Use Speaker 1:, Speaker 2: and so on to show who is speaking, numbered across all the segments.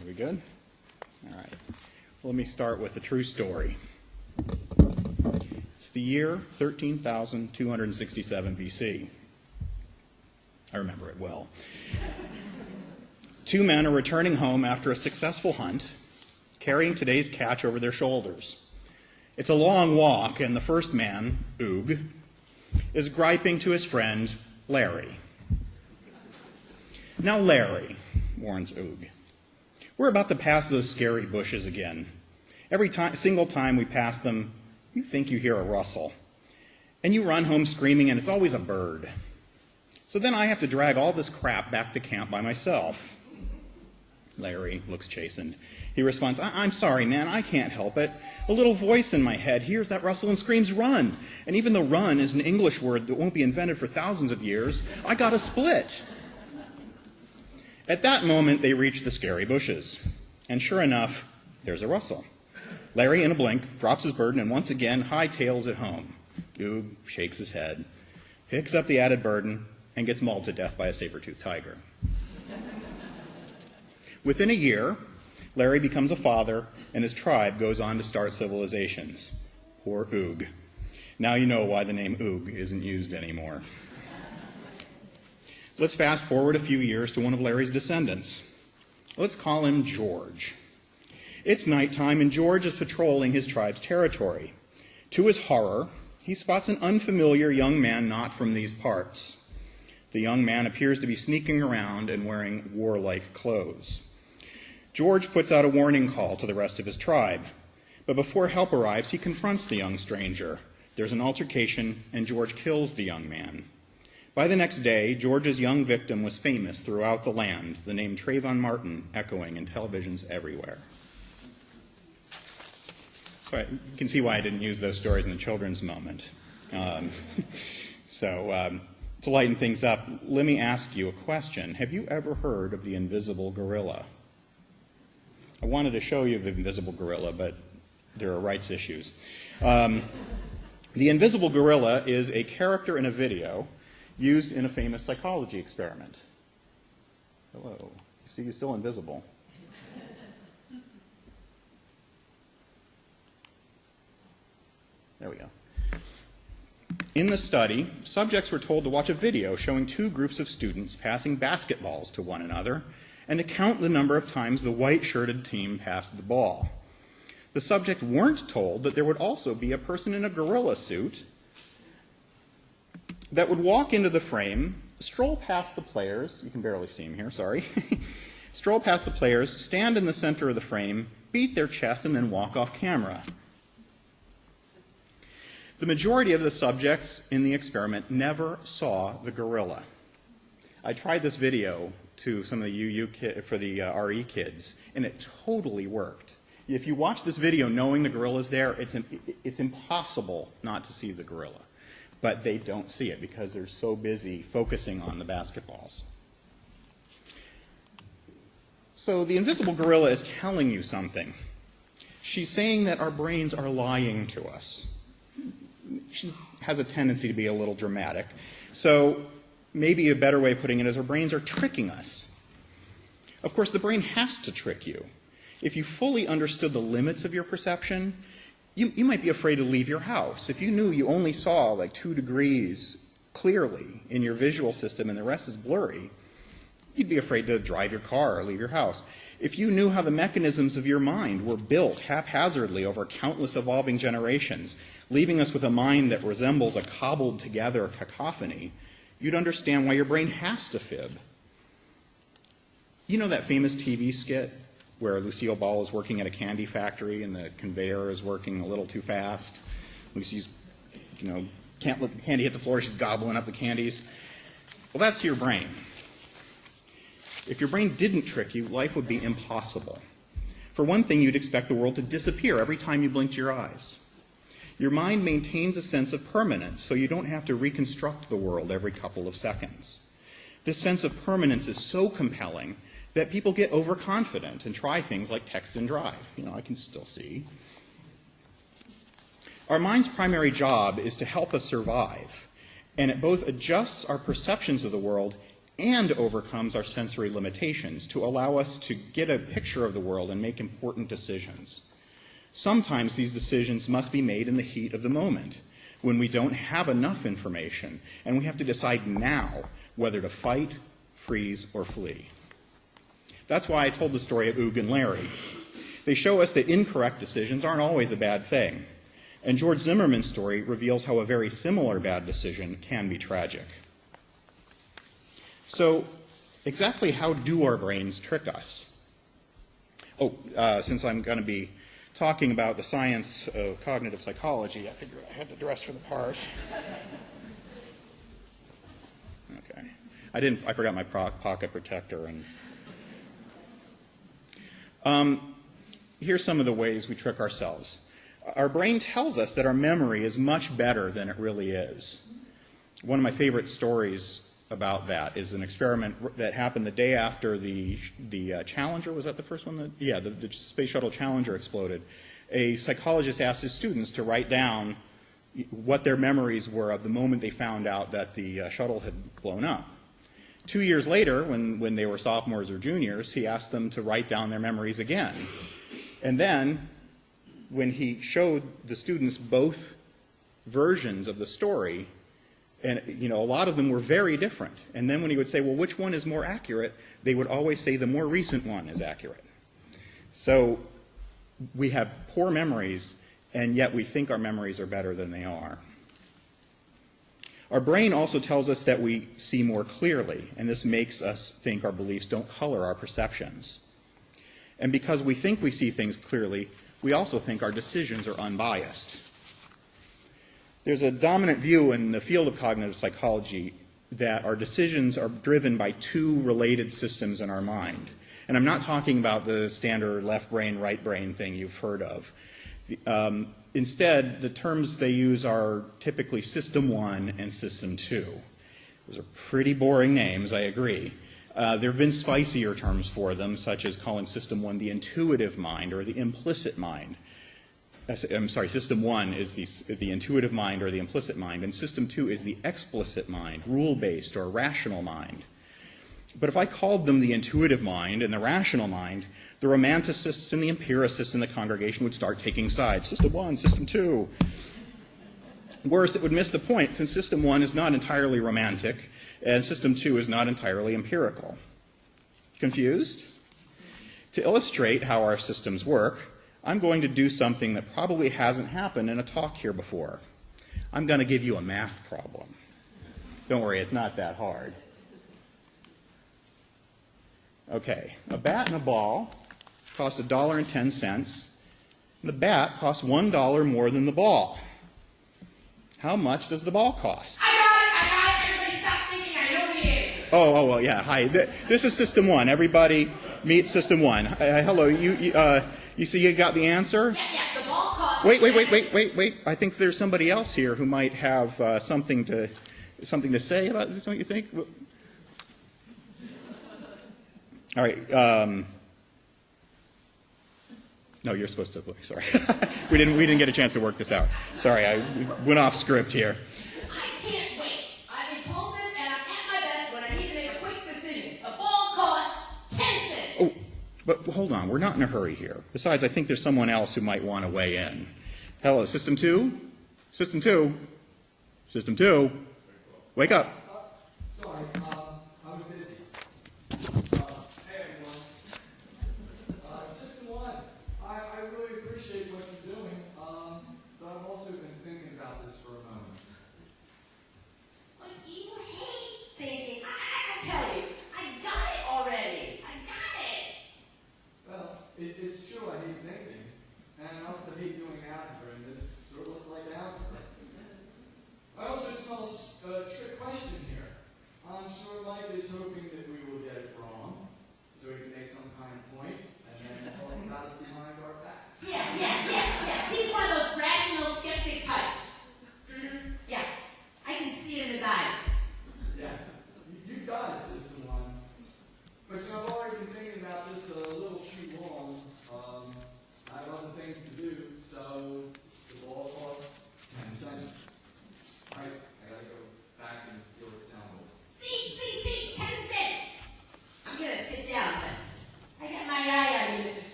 Speaker 1: Are we good? All right. Let me start with a true story. It's the year 13,267 BC. I remember it well. Two men are returning home after a successful hunt, carrying today's catch over their shoulders. It's a long walk, and the first man, Oog, is griping to his friend, Larry. Now, Larry, warns Oog, we're about to pass those scary bushes again. Every single time we pass them, you think you hear a rustle. And you run home screaming, and it's always a bird. So then I have to drag all this crap back to camp by myself. Larry looks chastened. He responds, I'm sorry, man, I can't help it. A little voice in my head hears that rustle and screams, run. And even though run is an English word that won't be invented for thousands of years, I got a split. At that moment, they reach the scary bushes. And sure enough, there's a rustle. Larry, in a blink, drops his burden and once again hightails it home. Oog shakes his head, picks up the added burden, and gets mauled to death by a saber-toothed tiger. Within a year, Larry becomes a father, and his tribe goes on to start civilizations. Poor Oog. Now you know why the name Oog isn't used anymore. Let's fast forward a few years to one of Larry's descendants. Let's call him George. It's nighttime, and George is patrolling his tribe's territory. To his horror, he spots an unfamiliar young man not from these parts. The young man appears to be sneaking around and wearing warlike clothes. George puts out a warning call to the rest of his tribe, but before help arrives, he confronts the young stranger. There's an altercation, and George kills the young man. By the next day, George's young victim was famous throughout the land, the name Trayvon Martin echoing in televisions everywhere. So you can see why I didn't use those stories in the children's moment. To lighten things up, let me ask you a question. Have you ever heard of the invisible gorilla? I wanted to show you the invisible gorilla, but there are rights issues. The invisible gorilla is a character in a video used in a famous psychology experiment. Hello. You see, he's still invisible. There we go. In the study, subjects were told to watch a video showing two groups of students passing basketballs to one another and to count the number of times the white-shirted team passed the ball. The subjects weren't told that there would also be a person in a gorilla suit that would walk into the frame, stroll past the players, you can barely see him here, sorry, stroll past the players, stand in the center of the frame, beat their chest, and then walk off camera. The majority of the subjects in the experiment never saw the gorilla. I tried this video to some of the RE kids, and it totally worked. If you watch this video knowing the gorilla's there, it's impossible not to see the gorilla. But they don't see it because they're so busy focusing on the basketballs. So the invisible gorilla is telling you something. She's saying that our brains are lying to us. She has a tendency to be a little dramatic. So maybe a better way of putting it is our brains are tricking us. Of course, the brain has to trick you. If you fully understood the limits of your perception, you might be afraid to leave your house. If you knew you only saw like 2 degrees clearly in your visual system and the rest is blurry, you'd be afraid to drive your car or leave your house. If you knew how the mechanisms of your mind were built haphazardly over countless evolving generations, leaving us with a mind that resembles a cobbled together cacophony, you'd understand why your brain has to fib. You know that famous TV skit where Lucille Ball is working at a candy factory and the conveyor is working a little too fast? Lucy's, can't let the candy hit the floor, she's gobbling up the candies. Well, that's your brain. If your brain didn't trick you, life would be impossible. For one thing, you'd expect the world to disappear every time you blinked your eyes. Your mind maintains a sense of permanence, so you don't have to reconstruct the world every couple of seconds. This sense of permanence is so compelling that people get overconfident and try things like text and drive. I can still see. Our mind's primary job is to help us survive, and it both adjusts our perceptions of the world and overcomes our sensory limitations to allow us to get a picture of the world and make important decisions. Sometimes these decisions must be made in the heat of the moment, when we don't have enough information, and we have to decide now whether to fight, freeze, or flee. That's why I told the story of Oog and Larry. They show us that incorrect decisions aren't always a bad thing. And George Zimmerman's story reveals how a very similar bad decision can be tragic. So, exactly how do our brains trick us? Since I'm going to be talking about the science of cognitive psychology, I figured I had to dress for the part. Okay. I forgot my pocket protector. And here's some of the ways we trick ourselves. Our brain tells us that our memory is much better than it really is. One of my favorite stories about that is an experiment that happened the day after the Challenger, was that the first one? The Space Shuttle Challenger exploded. A psychologist asked his students to write down what their memories were of the moment they found out that the shuttle had blown up. 2 years later, when they were sophomores or juniors, he asked them to write down their memories again. And then, when he showed the students both versions of the story, and a lot of them were very different. And then when he would say, well, which one is more accurate, they would always say the more recent one is accurate. So we have poor memories, and yet we think our memories are better than they are. Our brain also tells us that we see more clearly, and this makes us think our beliefs don't color our perceptions. And because we think we see things clearly, we also think our decisions are unbiased. There's a dominant view in the field of cognitive psychology that our decisions are driven by two related systems in our mind. And I'm not talking about the standard left brain, right brain thing you've heard of. Instead, the terms they use are typically System 1 and System 2. Those are pretty boring names, I agree. There have been spicier terms for them, such as calling System 1 the intuitive mind or the implicit mind. I'm sorry, System 1 is the intuitive mind or the implicit mind, and System 2 is the explicit mind, rule-based or rational mind. But if I called them the intuitive mind and the rational mind, the romanticists and the empiricists in the congregation would start taking sides. System 1, System 2. Worse, it would miss the point, since System 1 is not entirely romantic, and System 2 is not entirely empirical. Confused? To illustrate how our systems work, I'm going to do something that probably hasn't happened in a talk here before. I'm going to give you a math problem. Don't worry, it's not that hard. Okay, a bat and a ball cost $1.10, and the bat costs $1 more than the ball. How much does the ball cost?
Speaker 2: I got it. Everybody stop thinking I know the answer.
Speaker 1: Oh, yeah, hi. This is System 1. Everybody meet System 1. Hello, you see you got the answer?
Speaker 2: Yeah, the ball costs...
Speaker 1: Wait. I think there's somebody else here who might have something to say about this, don't you think? All right. No, you're supposed to. Sorry, we didn't get a chance to work this out. Sorry, I went off script here.
Speaker 2: I can't wait. I'm impulsive and I'm at my best when I need to make a quick decision. The ball costs 10 cents.
Speaker 1: Oh, but hold on. We're not in a hurry here. Besides, I think there's someone else who might want to weigh in. Hello, System 2? System 2? System 2? Wake up.
Speaker 3: Sorry, I was busy. Hey, everyone. System 1, I really appreciate what you're doing, but I've also been thinking about this for a moment.
Speaker 2: But you hate thinking. I tell you, I got it already. I got it.
Speaker 3: Well, it's true I hate thinking, and I also hate doing algebra, and this sort of looks like algebra. I also smell a trick question here. I'm sure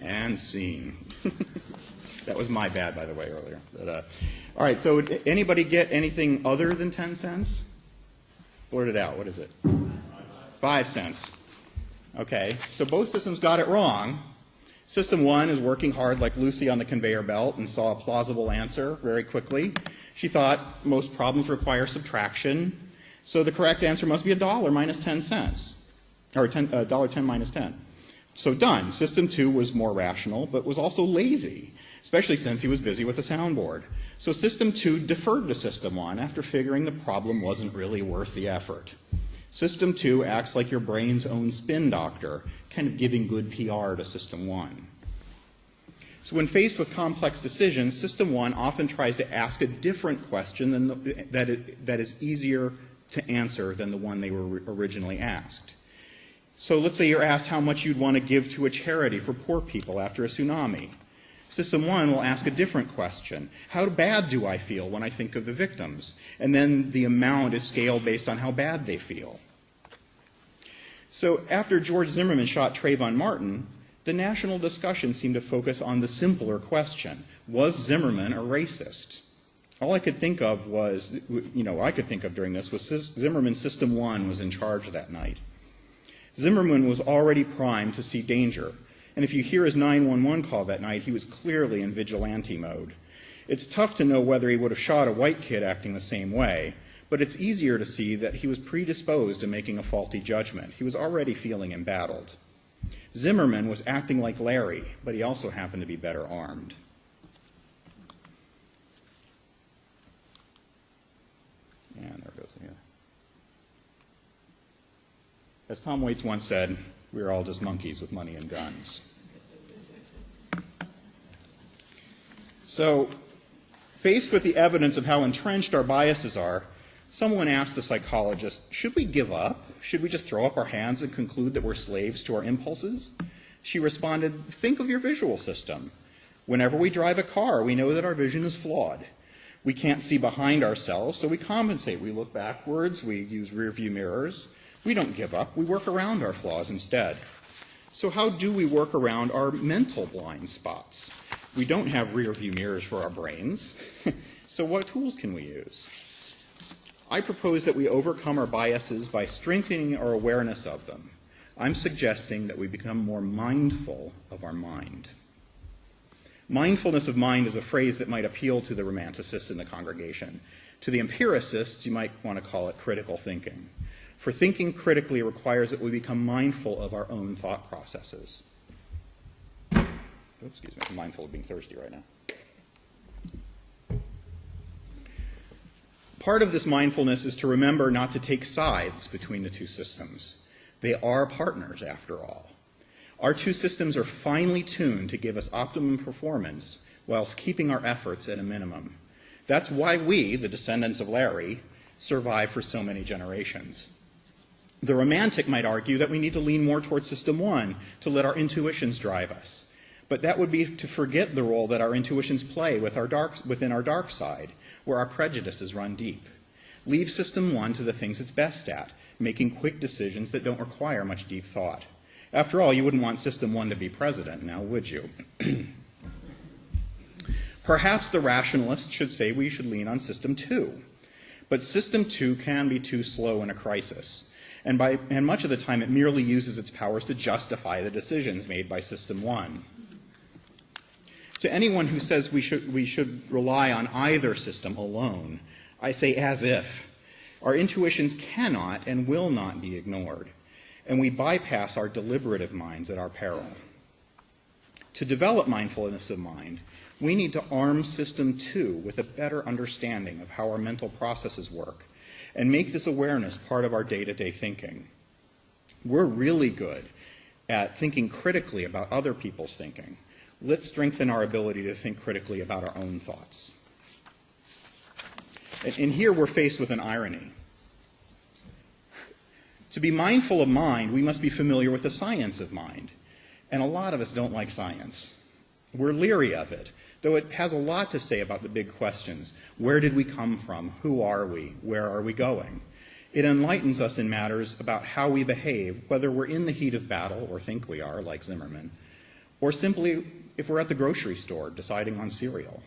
Speaker 1: And scene. That was my bad, by the way, earlier. But, all right, so anybody get anything other than 10 cents? Blurt it out. What is it? 5 cents. Okay, so both systems got it wrong. System 1 is working hard like Lucy on the conveyor belt and saw a plausible answer very quickly. She thought most problems require subtraction, so the correct answer must be $1 minus 10 cents, or $1.10 minus 10. So done. System 2 was more rational, but was also lazy, especially since he was busy with the soundboard. So System 2 deferred to System 1 after figuring the problem wasn't really worth the effort. System 2 acts like your brain's own spin doctor, kind of giving good PR to System 1. So when faced with complex decisions, System 1 often tries to ask a different question that is easier to answer than the one they were originally asked. So let's say you're asked how much you'd want to give to a charity for poor people after a tsunami. System 1 will ask a different question. How bad do I feel when I think of the victims? And then the amount is scaled based on how bad they feel. So after George Zimmerman shot Trayvon Martin, the national discussion seemed to focus on the simpler question: was Zimmerman a racist? All I could think of was, during this was Zimmerman's System 1 was in charge that night. Zimmerman was already primed to see danger. And if you hear his 911 call that night, he was clearly in vigilante mode. It's tough to know whether he would have shot a white kid acting the same way, but it's easier to see that he was predisposed to making a faulty judgment. He was already feeling embattled. Zimmerman was acting like Larry, but he also happened to be better armed. And there it goes again. As Tom Waits once said, we are all just monkeys with money and guns. So, faced with the evidence of how entrenched our biases are, someone asked a psychologist, should we give up? Should we just throw up our hands and conclude that we're slaves to our impulses? She responded, think of your visual system. Whenever we drive a car, we know that our vision is flawed. We can't see behind ourselves, so we compensate. We look backwards, we use rear view mirrors. We don't give up. We work around our flaws instead. So how do we work around our mental blind spots? We don't have rear view mirrors for our brains. So what tools can we use? I propose that we overcome our biases by strengthening our awareness of them. I'm suggesting that we become more mindful of our mind. Mindfulness of mind is a phrase that might appeal to the romanticists in the congregation. To the empiricists, you might want to call it critical thinking. For thinking critically requires that we become mindful of our own thought processes. Oops, excuse me, I'm mindful of being thirsty right now. Part of this mindfulness is to remember not to take sides between the two systems. They are partners, after all. Our two systems are finely tuned to give us optimum performance whilst keeping our efforts at a minimum. That's why we, the descendants of Larry, survive for so many generations. The romantic might argue that we need to lean more towards System 1 to let our intuitions drive us. But that would be to forget the role that our intuitions play within our dark side, where our prejudices run deep. Leave System 1 to the things it's best at, making quick decisions that don't require much deep thought. After all, you wouldn't want System 1 to be president, now would you? Perhaps the rationalist should say we should lean on System 2. But System 2 can be too slow in a crisis. And much of the time it merely uses its powers to justify the decisions made by System 1. To anyone who says we should rely on either system alone, I say as if. Our intuitions cannot and will not be ignored, and we bypass our deliberative minds at our peril. To develop mindfulness of mind, we need to arm System 2 with a better understanding of how our mental processes work, and make this awareness part of our day-to-day thinking. We're really good at thinking critically about other people's thinking. Let's strengthen our ability to think critically about our own thoughts. And here we're faced with an irony. To be mindful of mind, we must be familiar with the science of mind. And a lot of us don't like science. We're leery of it, though it has a lot to say about the big questions. Where did we come from? Who are we? Where are we going? It enlightens us in matters about how we behave, whether we're in the heat of battle or think we are, like Zimmerman, Or simply, if we're at the grocery store deciding on cereal.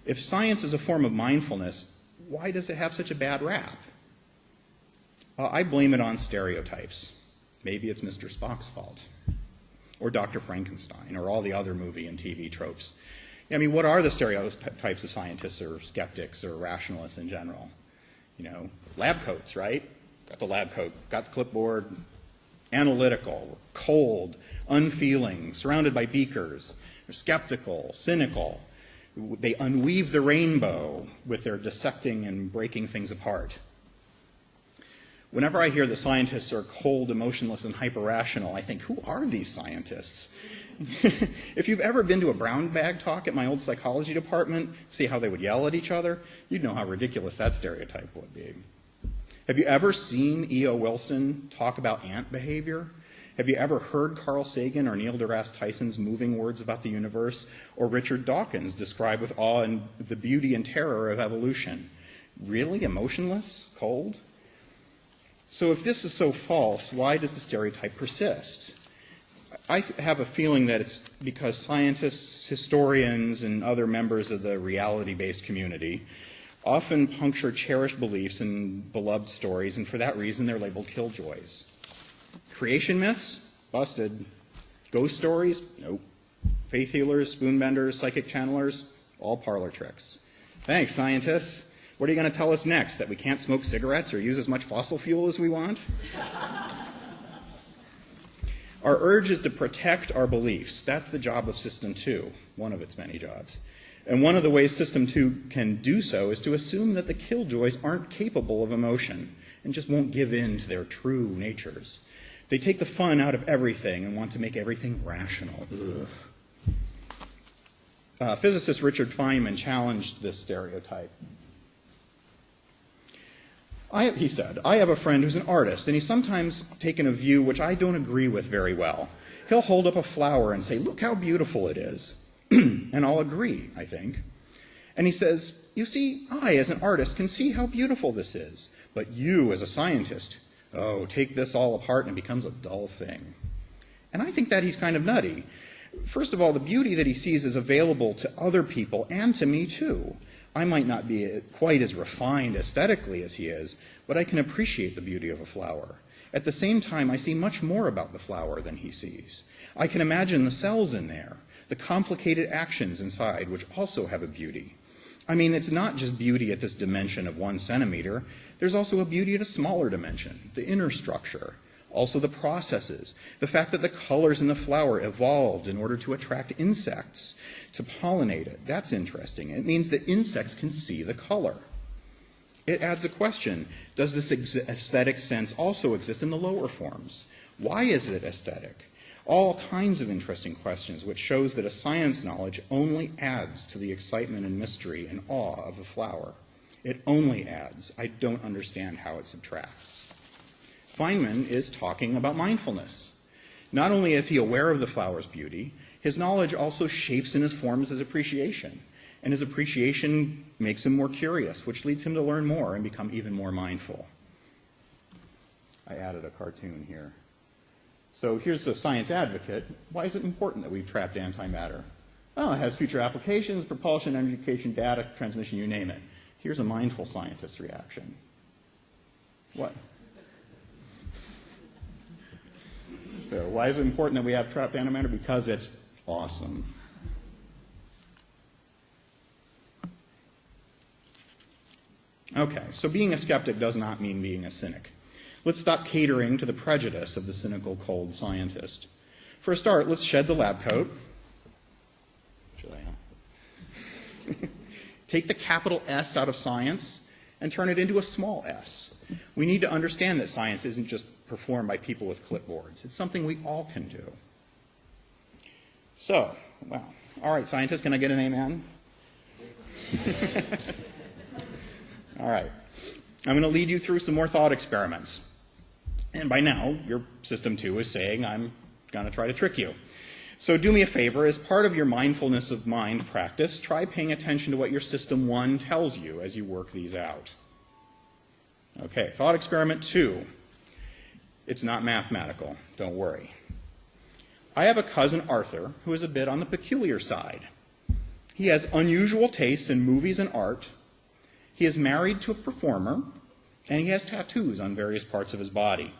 Speaker 1: If science is a form of mindfulness, why does it have such a bad rap? I blame it on stereotypes. Maybe it's Mr. Spock's fault, or Dr. Frankenstein, or all the other movie and TV tropes. I mean, what are the stereotypes of scientists or skeptics or rationalists in general? You know, lab coats, right? Got the lab coat, got the clipboard, analytical, cold, unfeeling, surrounded by beakers. They're skeptical, cynical. They unweave the rainbow with their dissecting and breaking things apart. Whenever I hear that scientists are cold, emotionless, and hyper-rational, I think, who are these scientists? If you've ever been to a brown bag talk at my old psychology department, see how they would yell at each other, you'd know how ridiculous that stereotype would be. Have you ever seen E.O. Wilson talk about ant behavior? Have you ever heard Carl Sagan or Neil deGrasse Tyson's moving words about the universe, or Richard Dawkins describe with awe and the beauty and terror of evolution? Really emotionless? Cold? So if this is so false, why does the stereotype persist? I have a feeling that it's because scientists, historians, and other members of the reality-based community often puncture cherished beliefs and beloved stories, and for that reason they're labeled killjoys. Creation myths? Busted. Ghost stories? Nope. Faith healers, spoonbenders, psychic channelers? All parlor tricks. Thanks, scientists. What are you going to tell us next? That we can't smoke cigarettes or use as much fossil fuel as we want? Our urge is to protect our beliefs. That's the job of System 2, one of its many jobs. And one of the ways System 2 can do so is to assume that the killjoys aren't capable of emotion and just won't give in to their true natures. They take the fun out of everything and want to make everything rational. Physicist Richard Feynman challenged this stereotype. He said, I have a friend who's an artist, and he's sometimes taken a view which I don't agree with very well. He'll hold up a flower and say, look how beautiful it is. And I'll agree, I think. And he says, you see, I, as an artist, can see how beautiful this is. But you, as a scientist, take this all apart and it becomes a dull thing. And I think that he's kind of nutty. First of all, the beauty that he sees is available to other people and to me, too. I might not be quite as refined aesthetically as he is, but I can appreciate the beauty of a flower. At the same time, I see much more about the flower than he sees. I can imagine the cells in there, the complicated actions inside, which also have a beauty. I mean, it's not just beauty at this dimension of 1 centimeter. There's also a beauty at a smaller dimension, the inner structure, also the processes, the fact that the colors in the flower evolved in order to attract insects to pollinate it. That's interesting. It means that insects can see the color. It adds a question. Does this aesthetic sense also exist in the lower forms? Why is it aesthetic? All kinds of interesting questions, which shows that a science knowledge only adds to the excitement and mystery and awe of a flower. It only adds. I don't understand how it subtracts. Feynman is talking about mindfulness. Not only is he aware of the flower's beauty, his knowledge also shapes and informs his appreciation. And his appreciation makes him more curious, which leads him to learn more and become even more mindful. I added a cartoon here. So here's the science advocate. Why is it important that we've trapped antimatter? Well, it has future applications, propulsion, education, data, transmission, you name it. Here's a mindful scientist reaction. What? So why is it important that we have trapped antimatter? Because it's awesome. Okay, so being a skeptic does not mean being a cynic. Let's stop catering to the prejudice of the cynical, cold scientist. For a start, let's shed the lab coat. Should I? Take the capital S out of science and turn it into a small s. We need to understand that science isn't just performed by people with clipboards. It's something we all can do. So, well, all right, scientists, can I get an amen? All right. I'm going to lead you through some more thought experiments. And by now, your System 2 is saying, I'm going to try to trick you. So do me a favor, as part of your mindfulness of mind practice, try paying attention to what your System 1 tells you as you work these out. Okay, thought experiment 2. It's not mathematical, don't worry. I have a cousin, Arthur, who is a bit on the peculiar side. He has unusual tastes in movies and art. He is married to a performer, and he has tattoos on various parts of his body.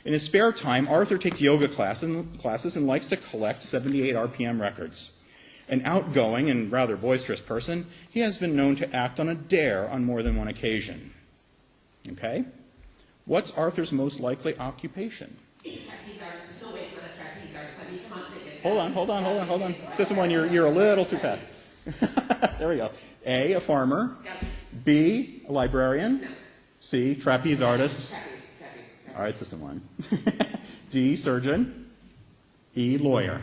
Speaker 1: In his spare time, Arthur takes yoga classes and likes to collect 78 RPM records. An outgoing and rather boisterous person, he has been known to act on a dare on more than one occasion. Okay? What's Arthur's most likely occupation?
Speaker 2: It's trapeze artist. Still wait for the trapeze artist. I mean, come on, think it's
Speaker 1: Hold on. System one, you're a little too fast. There we go. A, a farmer.
Speaker 2: Yep.
Speaker 1: B, a librarian.
Speaker 2: No.
Speaker 1: C, trapeze artist.
Speaker 2: Trapeze.
Speaker 1: All right, system one. D, surgeon. E, lawyer.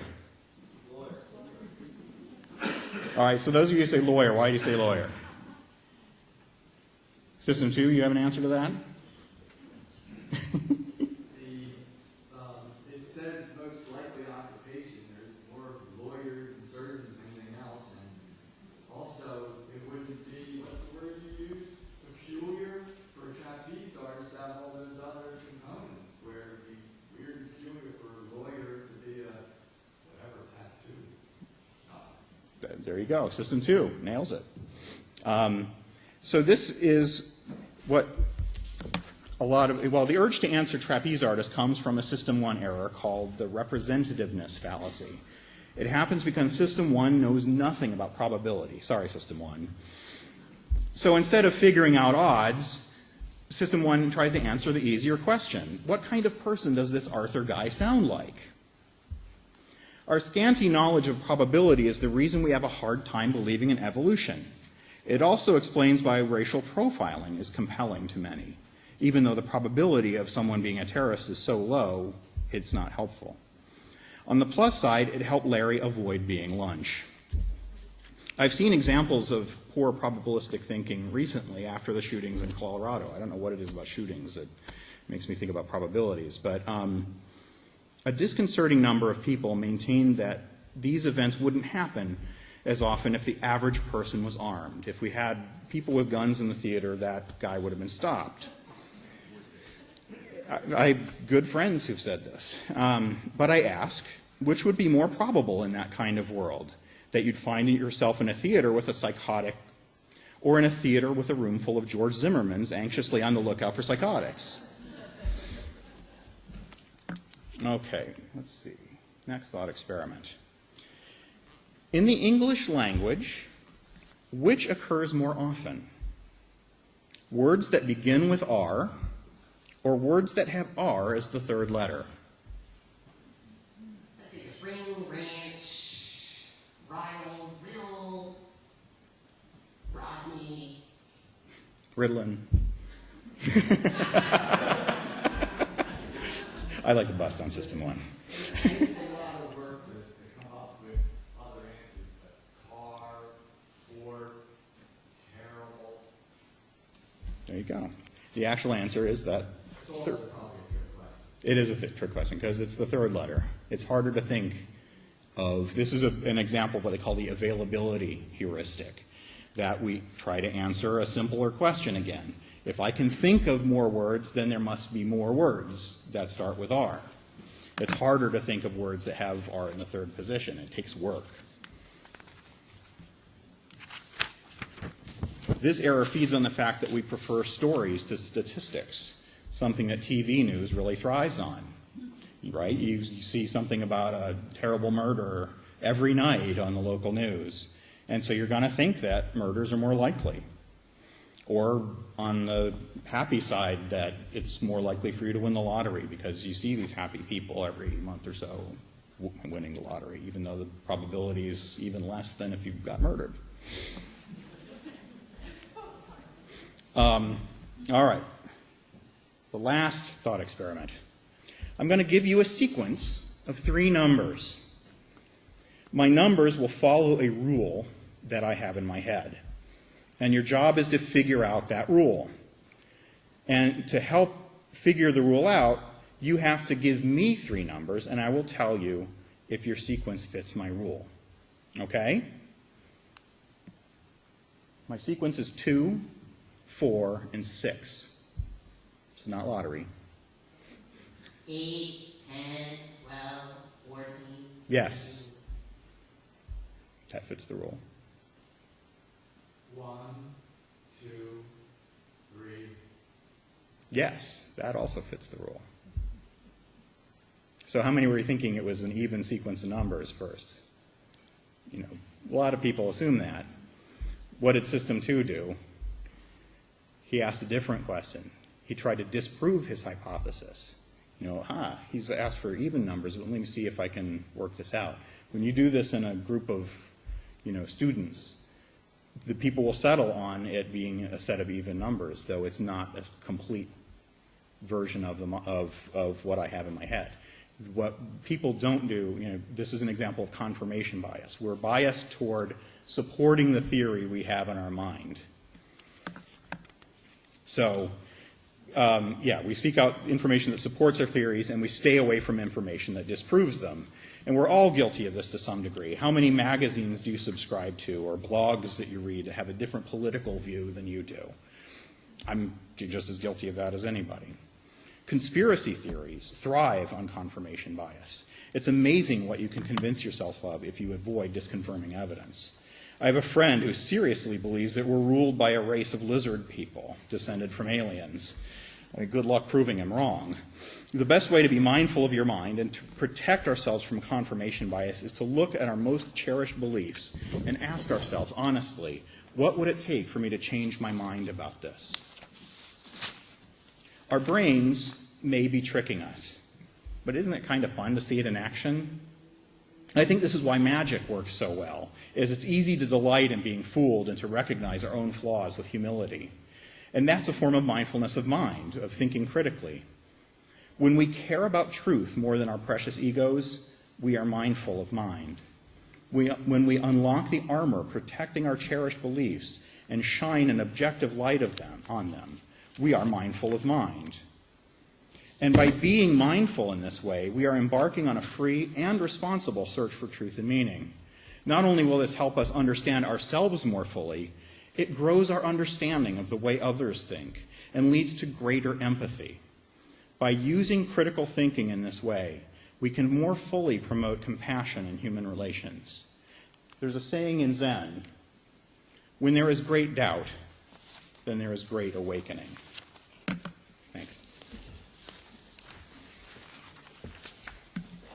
Speaker 1: All right, so those of you who say lawyer, why do you say lawyer? System two, you have an answer to that?
Speaker 3: It says most likely occupation. There's more lawyers and surgeons than anything else, and also it wouldn't be, what's the word you use? Peculiar for a trapeze artist to have all those other components, where it'd be weird and peculiar for a lawyer to be a whatever tattoo.
Speaker 1: There you go. System two nails it. So this is what a lot of, well, the urge to answer trapeze artist comes from a system one error called the representativeness fallacy. It happens because system one knows nothing about probability. Sorry, system one. So instead of figuring out odds, system one tries to answer the easier question. What kind of person does this Arthur guy sound like? Our scanty knowledge of probability is the reason we have a hard time believing in evolution. It also explains why racial profiling is compelling to many. Even though the probability of someone being a terrorist is so low, it's not helpful. On the plus side, it helped Larry avoid being lunch. I've seen examples of poor probabilistic thinking recently after the shootings in Colorado. I don't know what it is about shootings that makes me think about probabilities, but a disconcerting number of people maintained that these events wouldn't happen as often if the average person was armed. If we had people with guns in the theater, that guy would have been stopped. I have good friends who've said this. But I ask, which would be more probable in that kind of world? That you'd find yourself in a theater with a psychotic, or in a theater with a room full of George Zimmermans anxiously on the lookout for psychotics? Okay, let's see. Next thought experiment. In the English language, which occurs more often? Words that begin with R, or words that have R as the third letter?
Speaker 2: Let's see, there's ring, ranch, Ryle, riddle, Rodney.
Speaker 1: Ritalin. I like to bust on system one.
Speaker 3: It's a lot of work to come up with other answers, but car, Ford, terrible.
Speaker 1: There you go. The actual answer is that
Speaker 3: It's also probably a trick question.
Speaker 1: it is a trick question because it's the third letter. It's harder to think of. This is an example of what they call the availability heuristic, that we try to answer a simpler question again. If I can think of more words, then there must be more words that start with R. It's harder to think of words that have R in the third position. It takes work. This error feeds on the fact that we prefer stories to statistics, something that TV news really thrives on. Right? You see something about a terrible murder every night on the local news, and so you're going to think that murders are more likely. Or on the happy side, that it's more likely for you to win the lottery because you see these happy people every month or so winning the lottery, even though the probability is even less than if you got murdered. All right. The last thought experiment. I'm going to give you a sequence of 3 numbers. My numbers will follow a rule that I have in my head. And your job is to figure out that rule. And to help figure the rule out, you have to give me 3 numbers, and I will tell you if your sequence fits my rule. Okay? My sequence is 2, 4, and 6. It's not lottery.
Speaker 2: 8, 10, 12, 14,
Speaker 1: Yes. That fits the rule.
Speaker 3: 1, 2, 3.
Speaker 1: Yes, that also fits the rule. So how many were you thinking it was an even sequence of numbers first? You know, a lot of people assume that. What did System 2 do? He asked a different question. He tried to disprove his hypothesis. You know, he's asked for even numbers, but let me see if I can work this out. When you do this in a group of, you know, students, the people will settle on it being a set of even numbers, though it's not a complete version of what I have in my head. What people don't do, you know, this is an example of confirmation bias. We're biased toward supporting the theory we have in our mind. So, yeah, we seek out information that supports our theories, and we stay away from information that disproves them. And we're all guilty of this to some degree. How many magazines do you subscribe to, or blogs that you read that have a different political view than you do? I'm just as guilty of that as anybody. Conspiracy theories thrive on confirmation bias. It's amazing what you can convince yourself of if you avoid disconfirming evidence. I have a friend who seriously believes that we're ruled by a race of lizard people descended from aliens. I mean, good luck proving him wrong. The best way to be mindful of your mind and to protect ourselves from confirmation bias is to look at our most cherished beliefs and ask ourselves honestly, what would it take for me to change my mind about this? Our brains may be tricking us, but isn't it kind of fun to see it in action? I think this is why magic works so well, is it's easy to delight in being fooled and to recognize our own flaws with humility. And that's a form of mindfulness of mind, of thinking critically. When we care about truth more than our precious egos, we are mindful of mind. When we unlock the armor protecting our cherished beliefs and shine an objective light on them, we are mindful of mind. And by being mindful in this way, we are embarking on a free and responsible search for truth and meaning. Not only will this help us understand ourselves more fully, it grows our understanding of the way others think and leads to greater empathy. By using critical thinking in this way, we can more fully promote compassion in human relations. There's a saying in Zen, when there is great doubt, then there is great awakening.